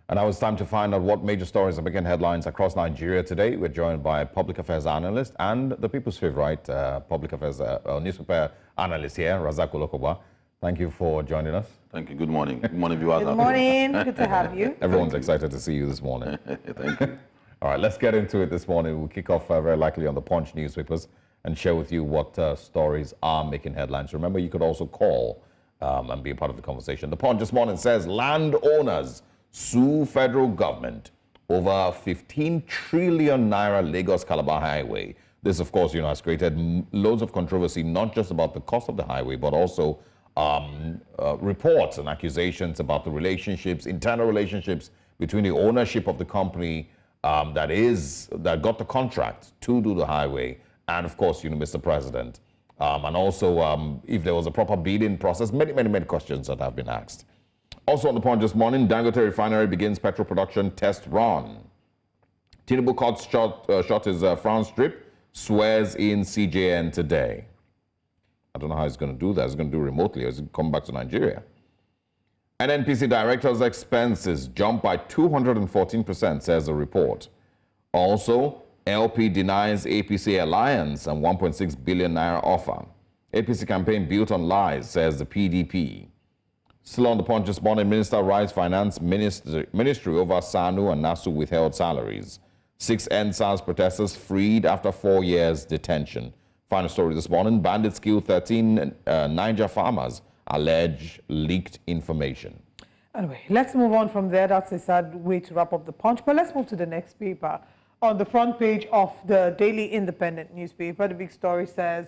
And now it's time to find out what major stories are making headlines across Nigeria today. We're joined by public affairs analyst and the people's favorite public affairs newspaper analyst here, Rasaq Olokoba. Thank you for joining us. Thank you. Good morning. Good morning, viewers. Good morning. Good to have you. Everyone's excited to see you this morning. Thank you. All right, let's get into it this morning. We'll kick off very likely on the Punch newspapers and share with you what stories are making headlines. Remember, you could also call and be a part of the conversation. The Punch this morning says landowners sue federal government over 15 trillion naira Lagos-Calabar highway. This, of course, has created loads of controversy, not just about the cost of the highway, but also reports and accusations about the relationships, internal relationships between the ownership of the company that got the contract to do the highway and, of course, Mr. President. And also, if there was a proper bidding process, many questions that have been asked. Also on the Point this morning, Dangote Refinery begins petrol production test run. Tinubu cuts shot his France trip, swears in CJN today. I don't know how he's going to do that. He's going to do it remotely, or he's going to come back to Nigeria. NNPC director's expenses jump by 214%, says the report. Also, LP denies APC alliance and 1.6 billion naira offer. APC campaign built on lies, says the PDP. Still on the Punch this morning, Minister writes Finance Ministry over SANU and NASU withheld salaries. 6 NSAS protesters freed after 4 years detention. Final story this morning, bandits kill 13 Niger farmers, allege leaked information. Anyway, let's move on from there. That's a sad way to wrap up the Punch. But let's move to the next paper. On the front page of the Daily Independent newspaper, the big story says,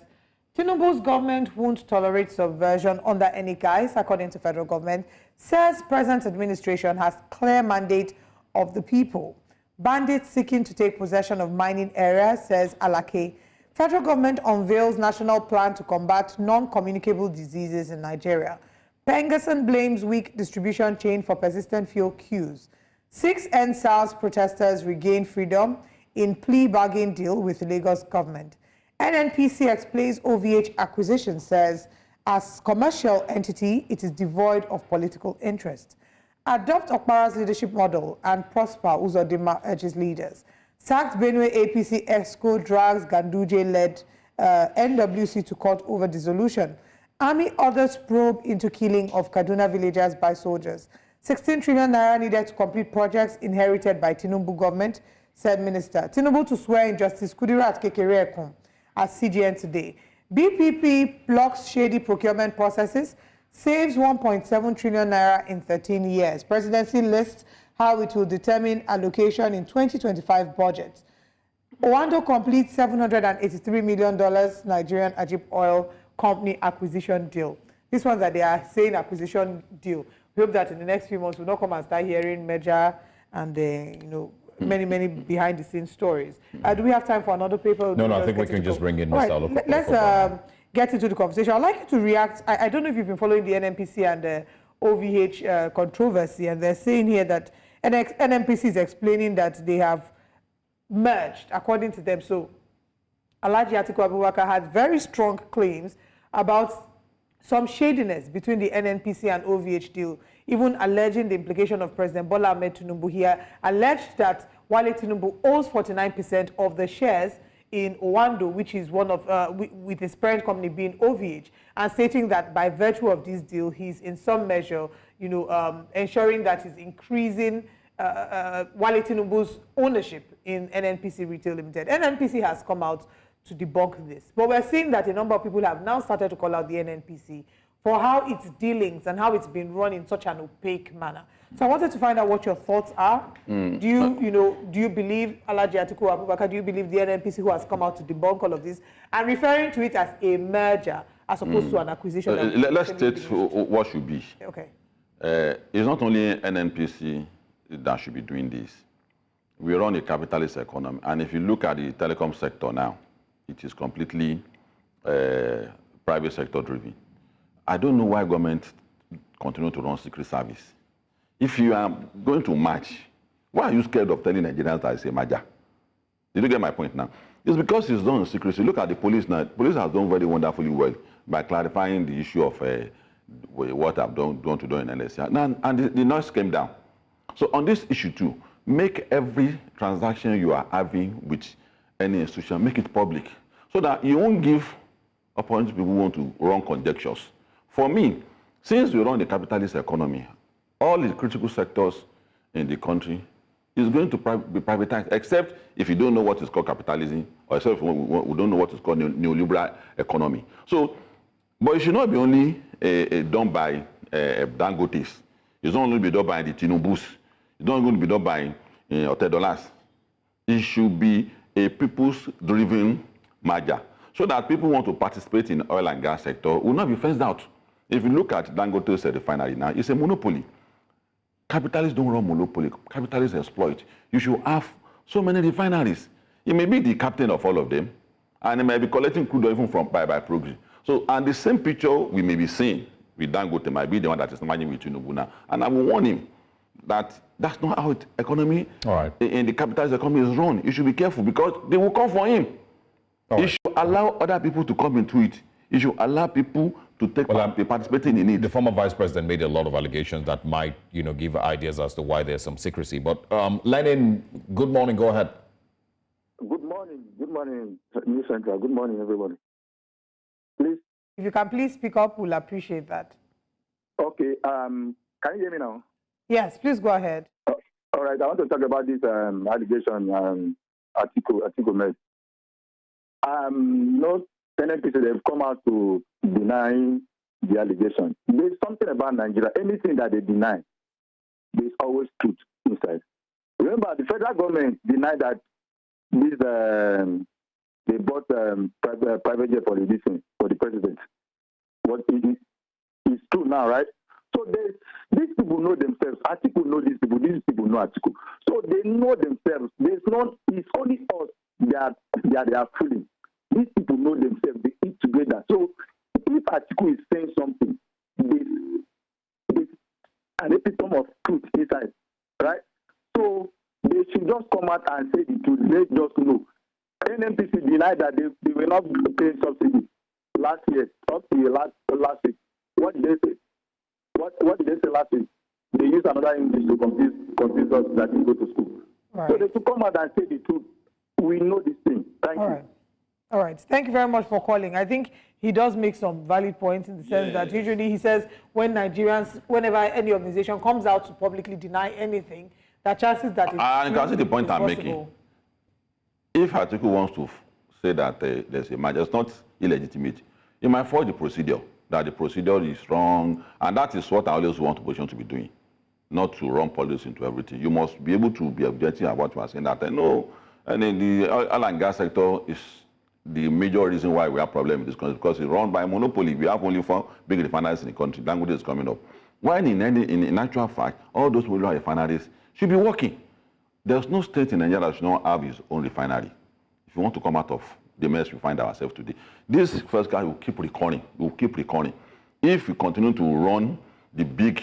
Tinubu's government won't tolerate subversion under any guise, according to federal government, says present administration has clear mandate of the people. Bandits seeking to take possession of mining areas, says Alake. Federal government unveils national plan to combat non-communicable diseases in Nigeria. Pengerson blames weak distribution chain for persistent fuel queues. 6 NSAS protesters regain freedom in plea bargain deal with Lagos government. NNPC explains OVH acquisition, says, as commercial entity, it is devoid of political interest. Adopt Okpara's leadership model and prosper, Uzodinma urges leaders. Sacked Benue APC EXCO drags Ganduje-led NWC to court over dissolution. Army orders probe into killing of Kaduna villagers by soldiers. 16 trillion naira needed to complete projects inherited by Tinubu government, said Minister. Tinubu to swear in Justice Kudirat Kekereekun at CGN today. BPP blocks shady procurement processes, saves 1.7 trillion naira in 13 years. Presidency lists how it will determine allocation in 2025 budget. Owando completes $783 million Nigerian Ajib Oil Company acquisition deal. This one that they are saying acquisition deal. We hope that in the next few months we'll not come and start hearing merger and many behind-the-scenes stories. Do we have time for another paper? No, I think we can just bring in Mr. Olokoba. Let's get into the conversation. I'd like you to react. I don't know if you've been following the NNPC and the OVH controversy, and they're saying here that NNPC is explaining that they have merged, according to them. So Alhaji Atiku Abubakar had very strong claims about some shadiness between the NNPC and OVH deal, even alleging the implication of President Bola Ahmed Tinubu here, alleged that Wale Tinubu owns 49% of the shares in Owando, which is one of, with his parent company being OVH, and stating that by virtue of this deal, he's in some measure, ensuring that he's increasing Wale Tinubu's ownership in NNPC Retail Limited. NNPC has come out to debunk this. But we're seeing that a number of people have now started to call out the NNPC for how its dealings and how it's been run in such an opaque manner. So I wanted to find out what your thoughts are. Do you believe Alhaji Atiku Abubakar, do you believe the NNPC who has come out to debunk all of this and referring to it as a merger as opposed to an acquisition? Let's state what should be. Okay. It's not only NNPC that should be doing this. We run a capitalist economy, and if you look at the telecom sector now, it is completely private sector driven. I don't know why government continue to run secret service. If you are going to march, why are you scared of telling Nigerians that it's a merger? Did you get my point now? It's because it's done in secrecy. Look at the police now. Police has done very wonderfully well by clarifying the issue of what I've done to do in LSR. And the noise came down. So on this issue too, make every transaction you are having with any institution, make it public, so that you won't give opportunity to people who want to run conjectures. For me, since we run the capitalist economy, all the critical sectors in the country is going to be privatized, except if you don't know what is called capitalism, or except if we don't know what is called neoliberal economy. So, but it should not be only done by Dangotes. It's not only be done by the Tinubus. It's not going to be done by Otedolas. It should be a people's-driven merger, so that people who want to participate in the oil and gas sector will not be fenced out. If you look at Dangote's refinery now, it's a monopoly. Capitalists don't run monopoly. Capitalists exploit. You should have so many refineries. You may be the captain of all of them, and you may be collecting crude oil even from by progress. So, and the same picture we may be seeing with Dangote might be the one that is managing with Tinubu now. And I will warn him that that's not how economy in the capitalist economy is run. You should be careful, because they will come for him. You should allow other people to come into it. You should allow people to take part, participating in it. The former vice president made a lot of allegations that might, give ideas as to why there's some secrecy. But Lenin, good morning. Go ahead. Good morning, New Central. Good morning, everybody. Please. If you can please speak up, we'll appreciate that. Okay. Can you hear me now? Yes, please go ahead. All right. I want to talk about this allegation article made. No NNPC, they've come out to deny the allegation. There's something about Nigeria. Anything that they deny, there's always truth inside. Remember, the federal government denied that they bought private jet for the president. What is true now, right? So these people know themselves. Article know these people know Article. So they know themselves. It's only us that they are fooling. These people know themselves. They eat together. So if Article is saying something, there's an epitome of truth inside, right? So they should just come out and say the truth. They just know. NNPC denied that they were not paying subsidy last year, up to last week. What did they say? What did they say last week? They used another English to confuse us that we go to school. Right. So they should come out and say the truth. We know this thing. Thank you. All right. Thank you very much for calling. I think he does make some valid points in the sense that usually he says whenever any organization comes out to publicly deny anything, that chances that it's and you can see the point I'm possible. making. If Article wants to say that there's a merger, it's not illegitimate. You might follow the procedure, that the procedure is wrong, and that is what I always want opposition to be doing, not to run politics into everything. You must be able to be objective about what you are saying. That no, and in the oil and gas sector is the major reason why we have problems in this country, because it's run by a monopoly. We have only 4 big refineries in the country. Dangote is coming up. When in actual fact, all those major refineries should be working. There's no state in Nigeria that should not have its own refinery. If you want to come out of the mess we find ourselves today, this first guy will keep recurring. If we continue to run the big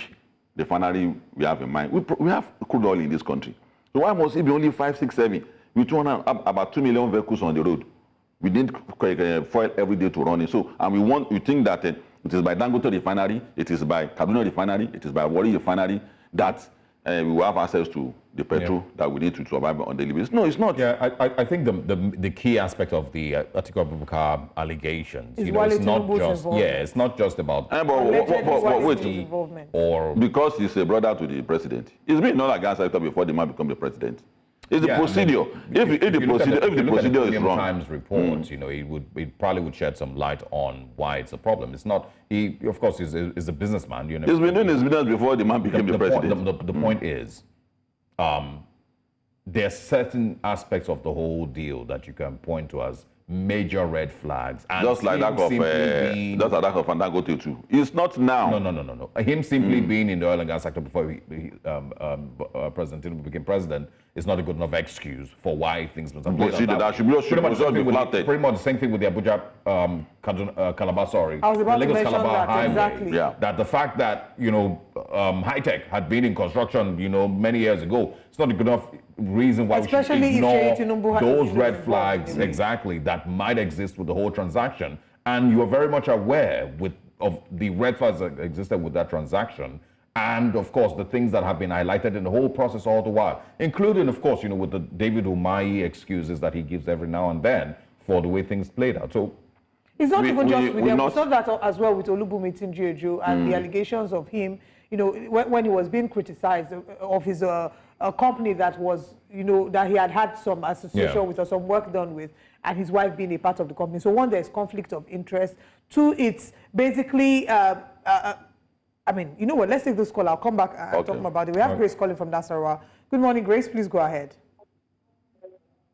refinery we have in mind, we have crude oil in this country. So why must it be only 5, 6, 7? We turn about 2 million vehicles on the road. We need fuel every day to run it. So, and we think that it is by Dangote refinery, it is by Kaduna refinery, it is by Warri refinery that we will have access to the petrol that we need to survive on daily basis. No, it's not. Yeah, I think the key aspect of the Atiku Abubakar allegations, it's not just about involvement. Or because he's a brother to the president. It's been known against sector before the man become the president. It's the procedure. If the procedure is wrong. Times reports, it probably would shed some light on why it's a problem. It's not. He, of course, is a businessman. He's been doing his business before the man became the president. The point is, there are certain aspects of the whole deal that you can point to as major red flags. And just like that of Vanguard too. It's not now. No. Him simply being in the oil and gas sector before President Tinubu became president is not a good enough excuse for why things must have played out. That should pretty much the same thing with the Abuja Calabar, the Lagos Calabar Highway. Exactly. Yeah. That the fact that high tech had been in construction many years ago, it's not a good enough reason why especially we should ignore those red flags that might exist with the whole transaction. And you are very much aware of the red flags that existed with that transaction. and of course the things that have been highlighted in the whole process all the while, including of course, with the David Umahi excuses that he gives every now and then for the way things played out. So it's not even just with them. We saw that as well with Olubunmi Tinjueju and the allegations of him, when he was being criticized of his a company that was, that he had some association with or some work done with, and his wife being a part of the company. So one, there's conflict of interest. Two, it's basically, I mean, you know what, let's take this call. I'll come back and talk about it. We have Grace calling from Nasarawa. Good morning, Grace. Please go ahead.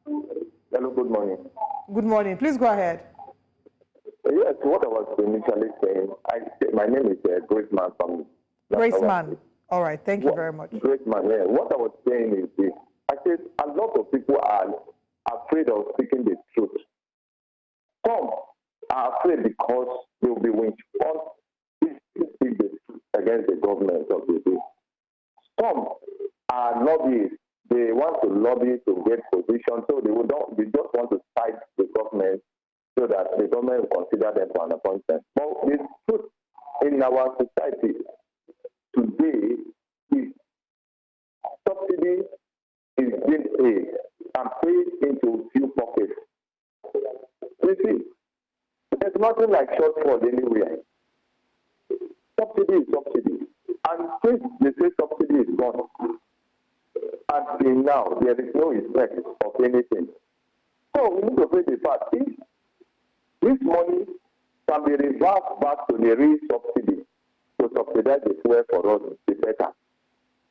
Hello, good morning. Good morning. Please go ahead. Yes, what I was initially saying, my name is Graceman from Graceman. All right, thank you very much. Graceman, yeah. What I was saying is this. I said a lot of people are afraid of speaking the truth. Some are afraid because they will be withdrawn if they speak the truth against the government of the day. Some are lobbyists. They want to lobby to get position, so they just want to fight the government so that the government will consider them for an appointment. But the truth in our society today is subsidy is being paid and paid into few pockets. You see, there's nothing like shortfall anywhere. Subsidy is subsidy. And since they say subsidy is gone, until now, there is no effect of anything. So we need to face the fact, if this money can be reversed back to the real subsidy to subsidize the fuel for us, the better.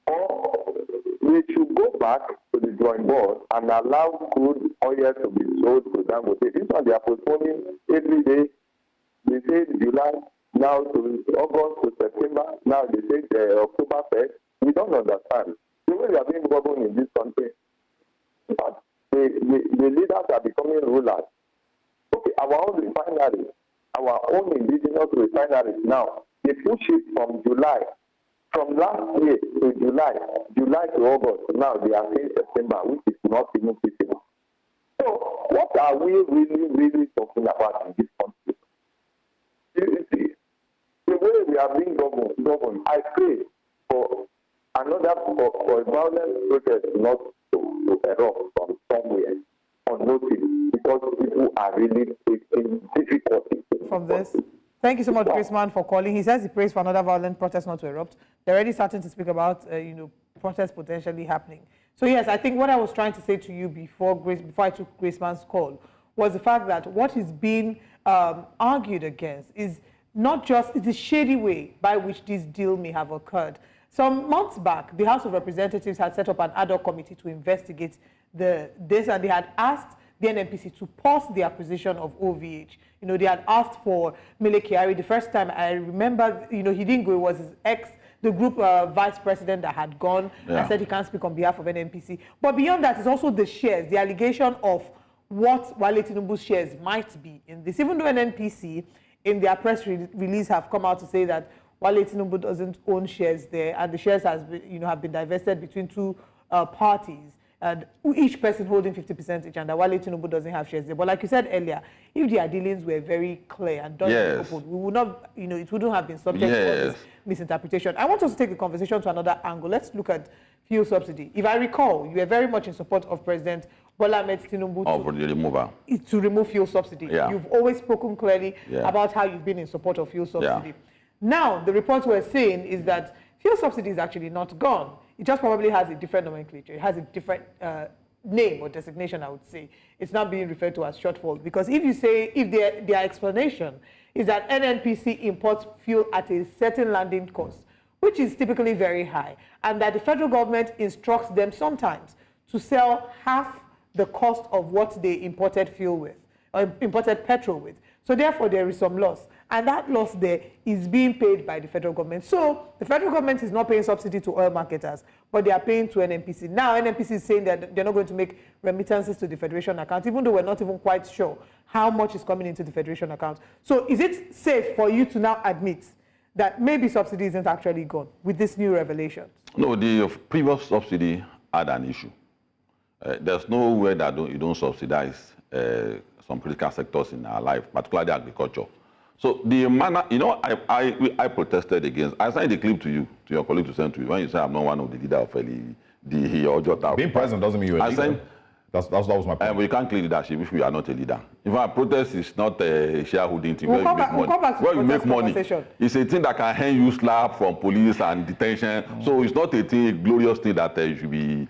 Or we should go back to the drawing board and allow crude oil to be sold to Dangote. This one they are postponing every day. They say July, now to August to September, now they say October 1st. We don't understand. The way we are being governed in this country, but the leaders are becoming rulers. Okay, our own refineries, our own indigenous refineries now, they push it from July. From last year to July to August, now they are saying September, which is not even feasible. So what are we really talking about in this country? You see, the way we are being governed, I pray for for a violent protest not to erupt from somewhere unnoticed, because people are really facing difficulties. From this. Thank you so much, Graceman, for calling. He says he prays for another violent protest not to erupt. They're already starting to speak about, protests potentially happening. So yes, I think what I was trying to say to you before I took Graceman's call was the fact that what is being argued against is not just the shady way by which this deal may have occurred. Some months back, the House of Representatives had set up an ad hoc committee to investigate this, and they had asked the NNPC to pause the acquisition of OVH. They had asked for Mele Kyari. The first time I remember, he didn't go. It was his the group vice president that had gone and said he can't speak on behalf of NNPC. But beyond that is also the shares, the allegation of what Wale Tinubu's shares might be in this. Even though NNPC, in their press release, have come out to say that Wale Tinubu doesn't own shares there, and the shares have been divested between two parties, and each person holding 50% each, and that Wale Tinubu doesn't have shares there. But like you said earlier, if their dealings were very clear and done in open, we would not, it wouldn't have been subject to all this misinterpretation. I want us to take the conversation to another angle. Let's look at fuel subsidy. If I recall, you were very much in support of President Bola Ahmed Tinubu to remove fuel subsidy. You've always spoken clearly about how you've been in support of fuel subsidy. Now, the reports we're saying is that fuel subsidy is actually not gone. It just probably has a different nomenclature. It has a different name or designation, I would say. It's not being referred to as shortfall. Because if their explanation is that NNPC imports fuel at a certain landing cost, which is typically very high, and that the federal government instructs them sometimes to sell half the cost of what they imported fuel with, or imported petrol with. So therefore, there is some loss. And that loss there is being paid by the federal government. So the federal government is not paying subsidy to oil marketers, but they are paying to NNPC. Now, NNPC is saying that they're not going to make remittances to the federation account, even though we're not even quite sure how much is coming into the federation account. So is it safe for you to now admit that maybe subsidy isn't actually gone with this new revelation? No, the previous subsidy had an issue. There's no way that you don't subsidize some critical sectors in our life, particularly agriculture. So the manner, I protested against. I sent the clip to you, to your colleague to send to you. When you say I'm not one of the leader of the Ojota. Being president doesn't mean you're a leader. That was my point. We can't claim leadership if we are not a leader. In fact, protest is not a shareholding thing We'll come back to where you make protest money. conversation. It's a thing that can hand you slap from police and detention. So it's not a thing, a glorious thing that you should be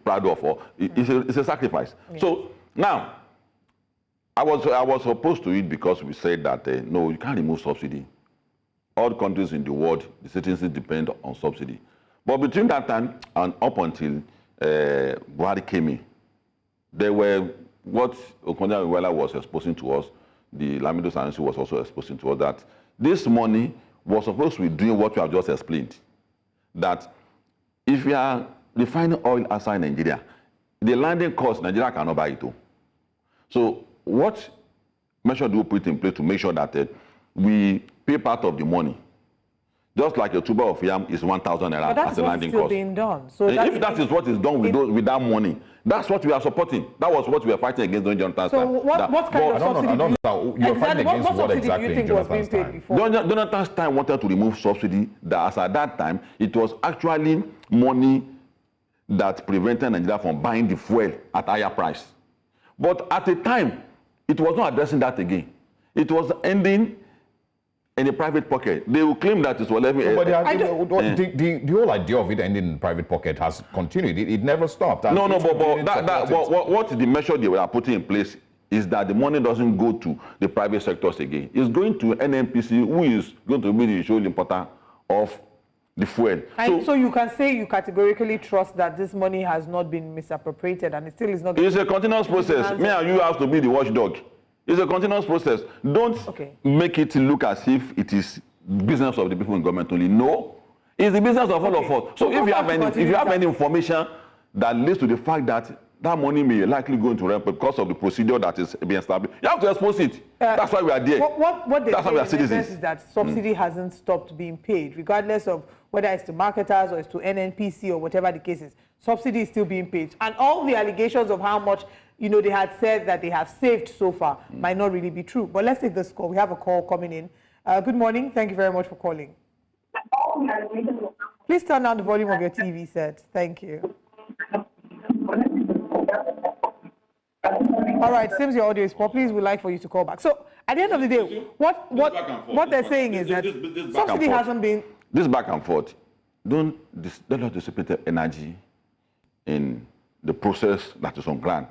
proud of. Or it's a sacrifice. Yeah. So now, I was opposed to it because we said that no, you can't remove subsidy. All countries in the world, the citizens depend on subsidy. But between that time and up until Buhari came in, there were what Okonya was exposing to us, the Lamido Sanusi was also exposing to us, that this money was supposed to be doing what we have just explained. That if we are refining oil outside Nigeria, the landing cost, Nigeria cannot buy it too. So what measure do we put in place to make sure that we pay part of the money? Just like a tuber of yam is 1,000 naira as a landing cost. Being done. So if that is what is done with that money, that's what we are supporting. That was what we were fighting against during Jonathan's time. So what kind of subsidy you're fighting against what exactly do you think was being paid before? Jonathan's time wanted to remove subsidy. That as at that time, it was actually money that prevented Nigeria from buying the fuel at higher price. But at the time, it was not addressing that again. It was ending in a private pocket. They will claim that it's whatever. But the whole idea of it ending in private pocket has continued. It never stopped. No, but what the measure they were putting in place is that the money doesn't go to the private sectors again. It's going to NNPC, who is going to be the sole importer of the fuel. So you can say you categorically trust that this money has not been misappropriated and it still is not. It's a continuous process. Me and you have to be the watchdog. It's a continuous process. Don't make it look as if it is business of the people in government only. No, it's the business of all of us. So if you have any information that leads to the fact that that money may likely go into rent because of the procedure that is being established, you have to expose it. That's why we are there. What they That's why we are say citizens. is that subsidy hasn't stopped being paid, regardless of whether it's to marketers or it's to NNPC or whatever the case is. Subsidy is still being paid. And all the allegations of how much they had said that they have saved so far might not really be true. But let's take this call. We have a call coming in. Good morning. Thank you very much for calling. Please turn down the volume of your TV set. Thank you. All right, seems your audio is poor. Please, we'd like for you to call back. So at the end of the day, what they're saying is that subsidy hasn't been... This back and forth, don't dissipate energy in the process that is on ground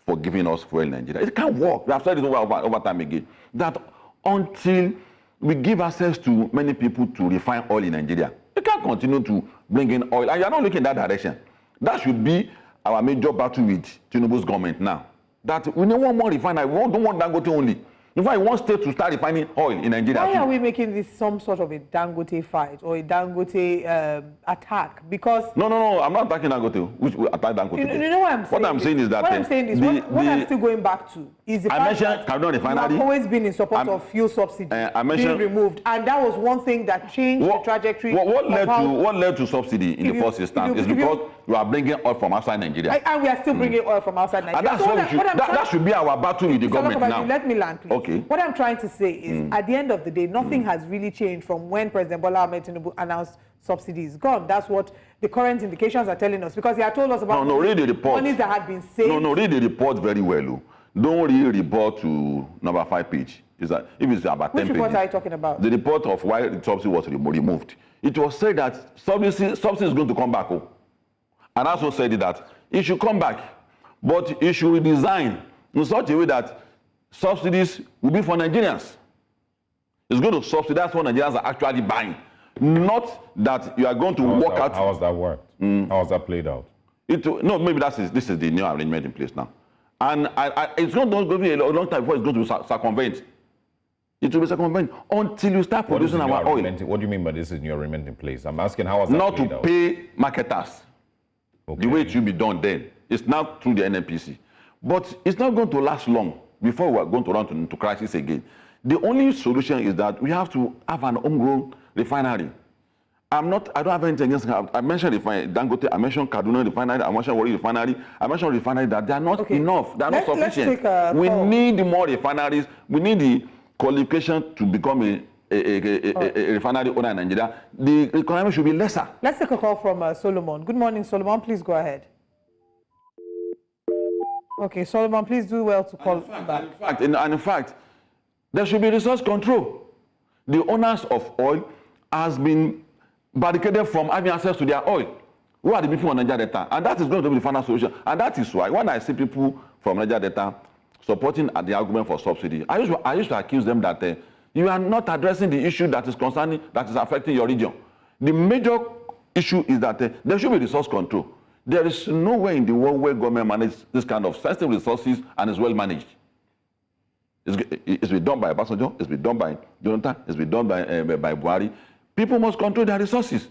for giving us fuel in Nigeria. It can't work. We have said it over time again. That until we give access to many people to refine oil in Nigeria, we can't continue to bring in oil. And you are not looking in that direction. That should be our major battle with Tinubu's government now. That we don't want more refinery. We don't want Dangote only. In fact, we want states to start refining oil in Nigeria. Why are we making this some sort of a Dangote fight or a Dangote attack? Because no, I'm not attacking Dangote. Which will attack Dangote? You know what I'm saying? What I'm saying is that what I'm still going back to is the fact that you have always been in support of fuel subsidy being removed, and that was one thing that changed the trajectory. What led to subsidy in the first instance is because we are bringing oil from outside Nigeria, and we are still bringing oil from outside Nigeria. And that's that should be our battle with the government now. Let me land, please. Okay. What I'm trying to say is, at the end of the day, nothing has really changed from when President Bola Ahmed Tinubu announced subsidy is gone. That's what the current indications are telling us, because he had told us about read the report. Monies that had been saved. Read the report very well. Don't read the report to number 5 page. Is that if it's about 10 pages? Which report are you talking about? The report of why the subsidy was removed. It was said that subsidy is going to come back. And also said that it should come back, but it should redesign in such a way that subsidies will be for Nigerians. It's going to subsidize what Nigerians are actually buying. Not that you are going to work out. How has that worked? How has that played out? Maybe this is the new arrangement in place now. And it's not going to be a long time before it's going to circumvent. It will be circumvent until you start producing our oil. What do you mean by this is new arrangement in place? I'm asking how has that not played to out? Pay marketers. Okay. The way it should be done then. It's now through the NNPC. But it's not going to last long before we are going to run into crisis again. The only solution is that we have to have an homegrown refinery. I don't have anything against. I mentioned Dangote, I mentioned Kaduna refinery, I mentioned Warri refinery, I mentioned refinery that they are not enough, they are not sufficient. We need more refineries, we need the qualification to become a refinery owner in Nigeria, the requirement should be lesser. Let's take a call from Solomon. Good morning, Solomon. Please go ahead. Okay, Solomon, please do well to call back. In fact, there should be resource control. The owners of oil has been barricaded from having access to their oil. Who are the people on Niger Delta? And that is going to be the final solution. And that is why when I see people from Niger Delta supporting the argument for subsidy, I used to accuse them that you are not addressing the issue that is concerning, that is affecting your region. The major issue is that there should be resource control. There is no way in the world where government manages this kind of sensitive resources and is well managed. It's been done by Obasanjo, it's been done by Jonathan, it's been done by Buhari. People must control their resources.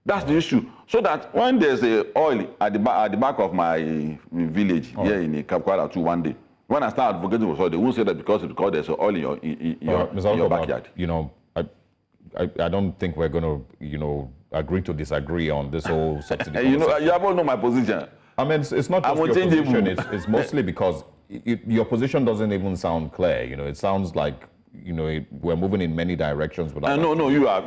That's the issue. So that when there's oil at the back of my village here in Kapkwara 2 one day, when I start advocating for oil, they won't say that because there's oil in your backyard. You know, I don't think we're going to, you know, agree to disagree on this whole subsidy. You know, you all know my position. I mean, it's not just your position. It's mostly because your position doesn't even sound clear. You know, it sounds like, you know, we're moving in many directions. No, you have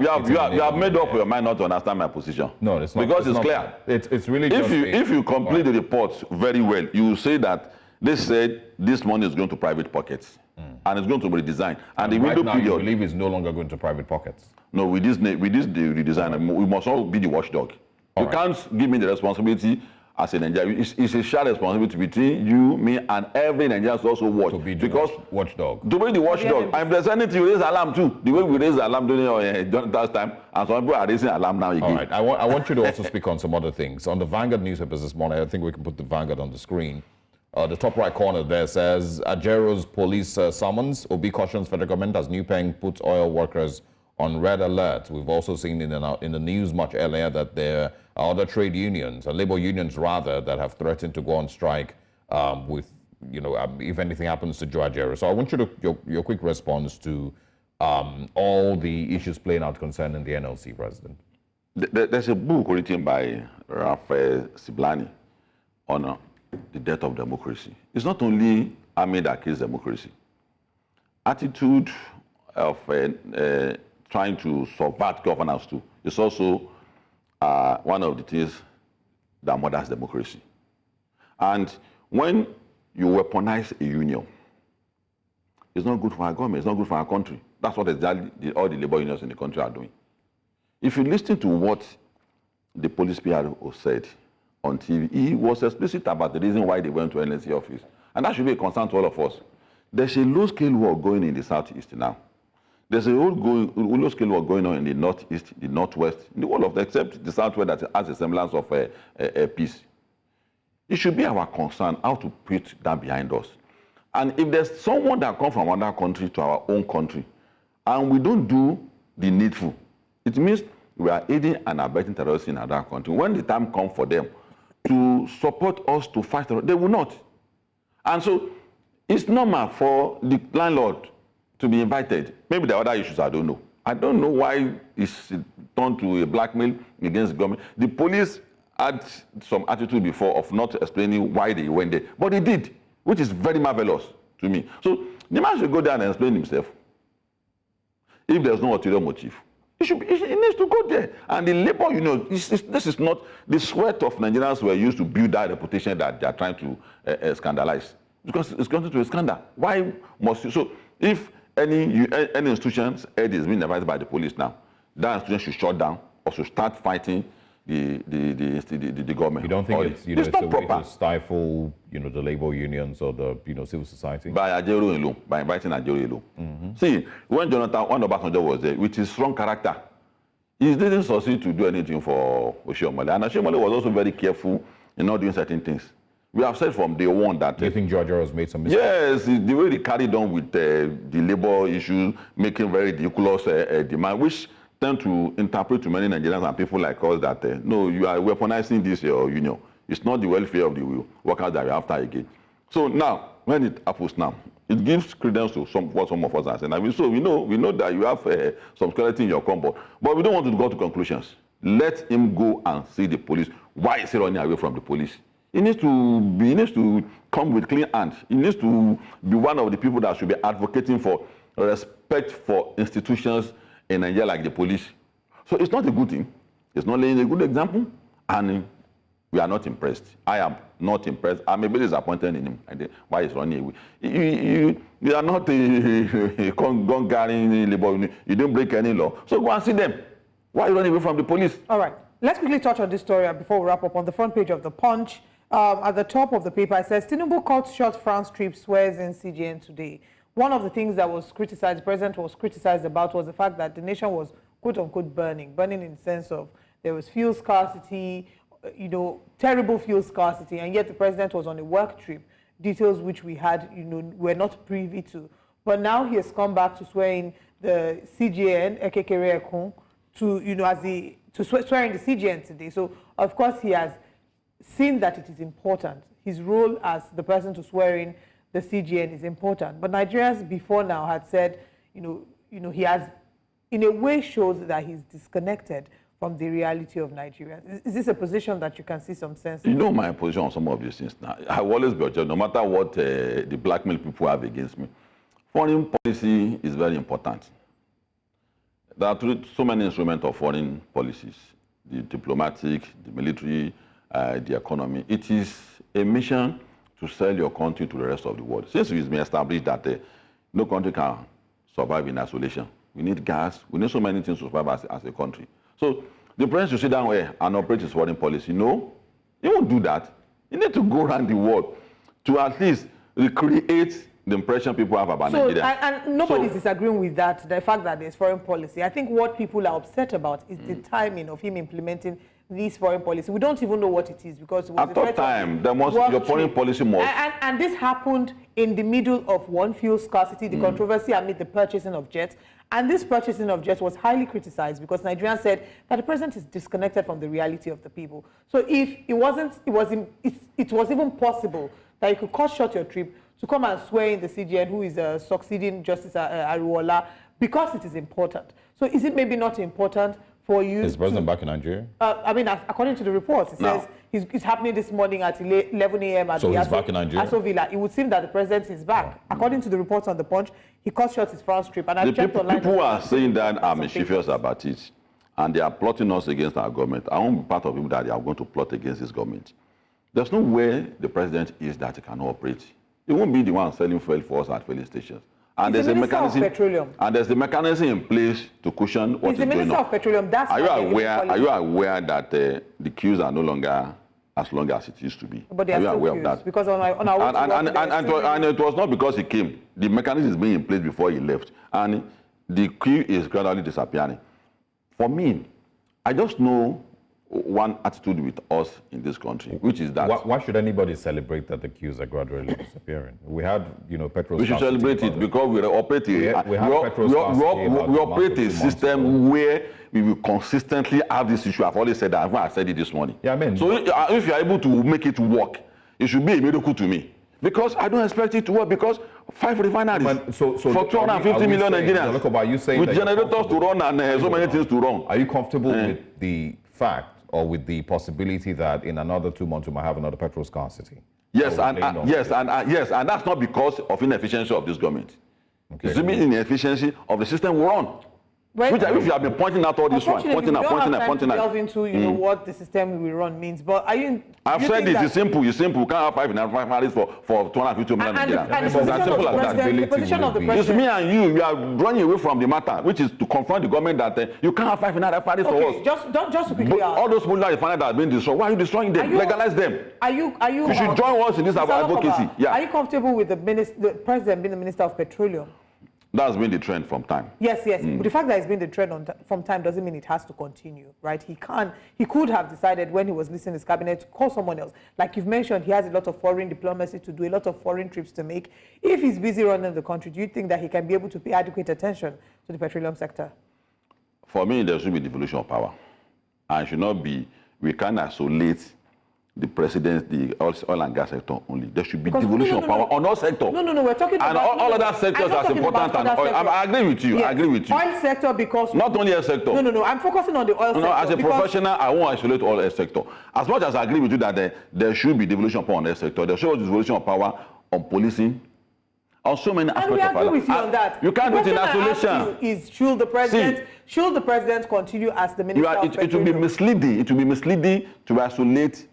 made up your mind not to understand my position. No, it's not. Because it's clear. It's really if you complete the report very well, you will say that they said this money is going to private pockets and it's going to be redesigned. And the right window now, period, you believe it's no longer going to private pockets. No, with this redesign, we must all be the watchdog. You can't give me the responsibility as a Nigerian. It's a shared responsibility between you, me, and every Nigerian to also watch. To be the watchdog. To be the watchdog. I'm presenting to you raise alarm too. The way we raise alarm during Jonathan's time, and some people are raising alarm now again. All right. I want you to also speak on some other things. On the Vanguard newspapers this morning, I think we can put the Vanguard on the screen. The top right corner there says, Ajero's police summons. Obi cautions federal government as New Peng puts oil workers on red alert. We've also seen in the news much earlier that there are other trade unions, labor unions rather, that have threatened to go on strike with, you know, if anything happens to Joe Ajero. So I want you to your quick response to all the issues playing out concerning the NLC, President. There's a book written by Raphael Siblani on the death of democracy. It's not only army that kills democracy. Attitude of trying to subvert governance too is also one of the things that murders democracy. And when you weaponize a union, it's not good for our government, it's not good for our country. That's what exactly all the labor unions in the country are doing. If you listen to what the police PRO said on TV, he was explicit about the reason why they went to NLC office. And that should be a concern to all of us. There's a low-scale war going in the southeast now. There's a low-scale war going on in the northeast, the northwest, in the whole of except the southwest that has a semblance of a peace. It should be our concern how to put that behind us. And if there's someone that comes from another country to our own country, and we don't do the needful, it means we are aiding and abetting terrorists in another country. When the time comes for them to support us to fight terrorists, they will not. And so it's normal for the landlord to be invited. Maybe there are other issues, I don't know. I don't know why it's turned to a blackmail against the government. The police had some attitude before of not explaining why they went there, but they did, which is very marvelous to me. So the man should go there and explain himself. If there's no ulterior motive, he needs to go there. And the labor union, this is not the sweat of Nigerians who are used to build that reputation that they are trying to scandalize. Because it's going to a scandal. Why must you? So if any institution's head is being invited by the police now, that institution should shut down or should start fighting the government. You don't think it's not a proper. way to stifle, the labor unions or the civil society? By Ajero alone, by inviting Ajero alone. Mm-hmm. See, when Jonathan Obasanjo was there, with his strong character, he didn't succeed to do anything for Oshiomhole. And Oshiomhole was also very careful in not doing certain things. We have said from day one that... Do you think Georgia has made some mistakes? Yes, the way they carried on with the labor issue, making very ridiculous demand, which tend to interpret to many Nigerians and people like us that, no, you are weaponizing this your union. It's not the welfare of the workers that we're after again. So now, when it happens now, it gives credence to what some of us are saying. I mean, so we know that you have some skeleton in your combo, but we don't want to go to conclusions. Let him go and see the police. Why is he running away from the police? He needs to come with clean hands. He needs to be one of the people that should be advocating for respect for institutions in Nigeria like the police. So it's not a good thing. It's not laying a good example, and we are not impressed. I am not impressed. I'm a bit disappointed in him. Why he's running away? You are not a gun carrying labor. You didn't break any law. So go and see them. Why are you running away from the police? All right. Let's quickly touch on this story before we wrap up. On the front page of the Punch, at the top of the paper, it says, Tinubu cuts short France trip, swears in CGN today. One of the things that was criticized, the president was criticized about, was the fact that the nation was, quote-unquote, burning in the sense of there was fuel scarcity, terrible fuel scarcity, and yet the president was on a work trip, details which we had, were not privy to. But now he has come back to swear in the CGN, Ekekere Ekun, to swear in the CGN today. So, of course, he has seen that it is important. His role as the person to swear in the CGN is important. But Nigerians before now had said, he has, in a way, shows that he's disconnected from the reality of Nigeria. Is this a position that you can see some sense in? You know my position on some of these things now. I will always be objective, no matter what the blackmail people have against me. Foreign policy is very important. There are so many instruments of foreign policies, the diplomatic, the military, the economy. It is a mission to sell your country to the rest of the world. Since it's been established that no country can survive in isolation, we need gas, we need so many things to survive as a country. So the president should sit down and operate his foreign policy. No, he won't do that. You need to go around the world to at least recreate the impression people have about Nigeria. And nobody's disagreeing with that, the fact that there's foreign policy. I think what people are upset about is the timing of him implementing this foreign policy. We don't even know what it is because it was at that time, your foreign policy must. And this happened in the middle of one fuel scarcity, the controversy amid the purchasing of jets. And this purchasing of jets was highly criticized because Nigerians said that the president is disconnected from the reality of the people. So if it was even possible that you could cut short your trip to come and swear in the CGN, who is succeeding Justice Ariwola, because it is important. So is it maybe not important for you? Is the president back in Nigeria? According to the reports, it says it's happening this morning at 11 a.m. at the Aso Villa. It would seem that the president is back. According to the reports on the Punch, he cut short his France trip. And people are saying that are mischievous about it, and they are plotting us against our government. I won't be part of people that they are going to plot against this government. There's no way the president is that he cannot operate. He won't be the one selling fuel for us at filling stations. And there's a mechanism. And there's the mechanism in place to cushion what is going on. The Minister of Petroleum. That's are you aware that the queues are no longer as long as it used to be? But they are still queues, of that? Because on our and it was not because he came. The mechanism is being in place before he left, and the queue is gradually disappearing. For me, I just know one attitude with us in this country, which is that why should anybody celebrate that the queues are gradually disappearing? We had, petrol. We should celebrate it because we operate a system where we will consistently have this issue. I've always said that. I said it this morning. Yeah, I mean. So if you're able to make it work, it should be a miracle to me. Because I don't expect it to work because 5 refineries for 250 million Nigerians Olokoba, are you saying with generators to run and so many things to run. Are you comfortable with the fact or with the possibility that in another 2 months we might have another petrol scarcity? Yes, and that's not because of inefficiency of this government. Okay. It's the inefficiency of the system we're on. Which if you have been pointing out all this one, pointing out. Delve into what the system we run means, but are you? I've said it. It's simple. It's simple. We can't have 5 refineries for 250 million Nigerians. And the position of the president. It's me and you. We are running away from the matter, which is to confront the government that you can't have 5 refineries for us. Just to quickly all those refineries that have been destroyed. Why are you destroying them? Legalize them. Are you? You should join us in this advocacy. Yeah. Are you comfortable with the president being the Minister of Petroleum? That's been the trend from time. Yes. But the fact that it's been the trend from time doesn't mean it has to continue, right? He could have decided when he was listening to his cabinet to call someone else. Like you've mentioned, he has a lot of foreign diplomacy to do, a lot of foreign trips to make. If he's busy running the country, do you think that he can be able to pay adequate attention to the petroleum sector? For me, there should be devolution of power. And should not be, we can't isolate the president, the oil and gas sector only. There should be devolution of power on all sectors. No, we're talking about... And all other sectors are important. And oil. I agree with you. Yes. I agree with you. Oil sector because... Not only oil sector. No. I'm focusing on the oil sector. No, as a professional, I won't isolate all oil sector. As much as I agree with you that there should be devolution of power on oil sector, there should be devolution of power on policing, on so many And aspects we of our agree life. with you on that. You can't do it in The question I isolation. asked you is, should the president continue as the minister of It will be petroleum? misleading. It will be misleading to isolate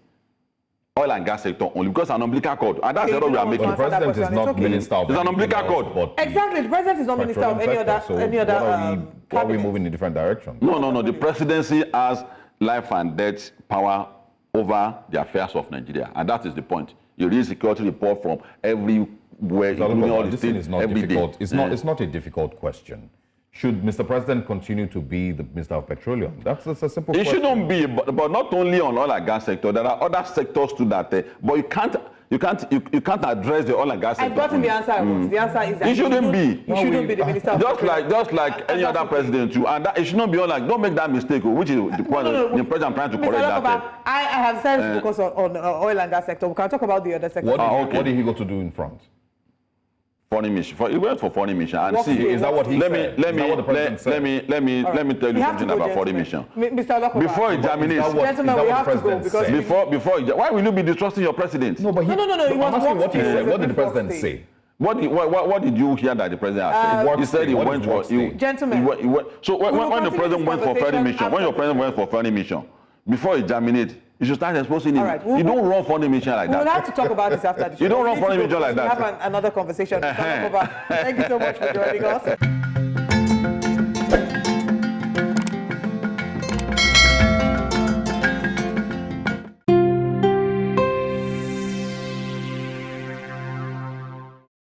oil and gas sector only because an umbilical cord. And that's Okay, the error we are you making. don't But the answer that president is question. not It's okay. minister of It's an anything umbilical else cord. but Exactly. The president is not minister of petroleum any other sector. So any other why are we cabinet. moving in different directions? No. The presidency has life and death power over the affairs of Nigeria. And that is the point. You read security report from everywhere, including all the This thing states, is not every day. difficult. It's not a difficult question. Should Mr. President continue to be the Minister of Petroleum? That's a simple It question. shouldn't be, but not only on oil and gas sector. There are other sectors too that, but you can't address the oil and gas sector. I've gotten the answer I want. The answer is that It shouldn't be. You shouldn't be the minister of petroleum. Just like any other president too, and that, it shouldn't be all like. Don't make that mistake, which is the point the president trying to Mr. correct Olokoba, that. I have said focus on oil and gas sector. We can talk about the other sector. What did he go to do in front? Foreign mission. He went for foreign mission. And What see, is that what he said? Is that what the president said? let me tell you We have to something go, about foreign gentlemen. mission. Mr. Olokoba. Before it germinates, Is that what Gentlemen, the we have to go president because said? why will you be distrusting your president? No, but No. It I'm was asking what he work said. state. What did the president Work say? What did you hear that the president has said? Work He said he state. What went is for work state? Gentlemen, he went, so when will the continue president this went for foreign conversation mission, when your after president went for foreign mission, before it germinates, you should start exposing All him. right, You don't run foreign mission like we'll that. have to talk about this after the show. You don't We run need to foreign go mission like because that. We have another conversation. Mr. Olokoba, thank you so much for joining us.